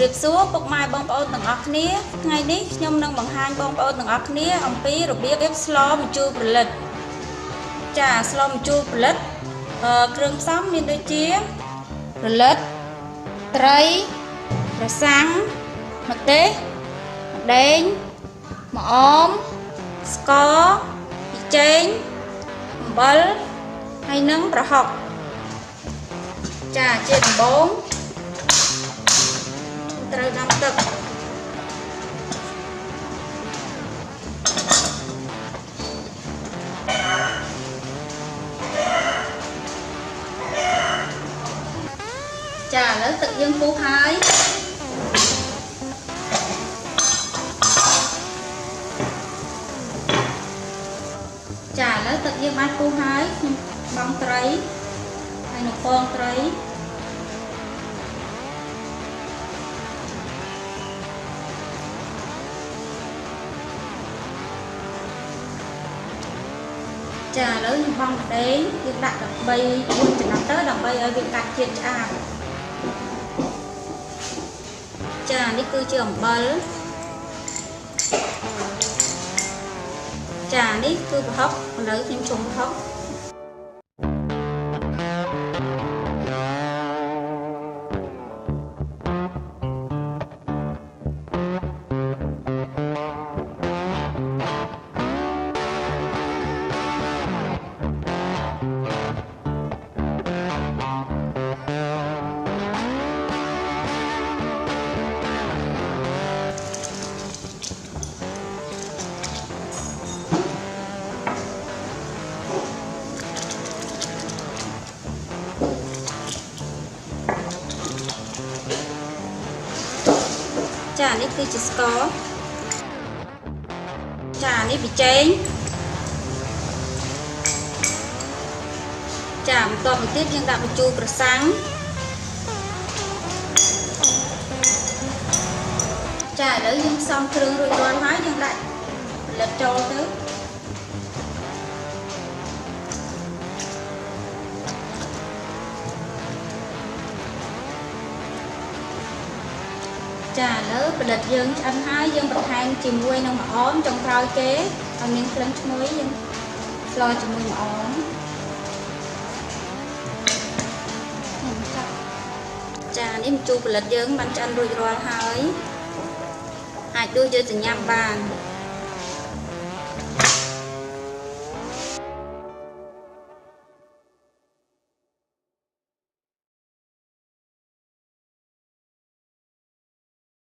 រៀបសួរពុកម៉ែបងប្អូនទាំងអស់គ្នាថ្ងៃនេះខ្ញុំនឹងបង្ហាញបងប្អូនទាំងអស់គ្នាអំពីរបៀបស្លម្ជូរផលិតចាស្លម្ជូរផលិតគ្រឿងផ្សំមានដូចជាផលិតត្រីរសាំងម្ទេសម្ដេងម្អមស្ករប៊ីចេងអំបិលហើយនិងប្រហុកចាជាដំបូងត្រូវដាំទឹកចាឥឡូវទឹកយើងពុះហើយចាឥឡូវទឹកយើងបានពុះហើយខ្ញុំបង់ត្រីហើយនឹងពងត្រីចាឥឡូវខ្ញុំបង់ម្ដេងយើងដាក់ដើម្បី4ចំណាត់ទៅដើម្បីឲ្យវាកាត់ជាតិឆ្អាបចានេះគឺជាអំបិលចានេះគឺប្រហុកឥឡូវខ្ញុំជុំប្រហុកចានេះគឺជាស្ករចានេះប៊ីចេងចាបន្ទាប់មកទៀតយើងដាក់ម្ជូរក្រសាំងចាឥឡូវយើងផ្សំគ្រឿងរួចរាល់ហើយយើងដាក់ផលិតចូលទៅចាឥឡូវផលិតយើងឆ្អិនហើយយើងបន្ថែមជាមួយនឹងម្អមចុងក្រោយគេឲ្យមានក្លិនឈ្ងុយយើងស្លជាមួយម្អមចានេះម្ជូរផលិតយើងបានឆ្អិនរួចរាល់ហើយអាចដួសយកទៅញ៉ាំបាន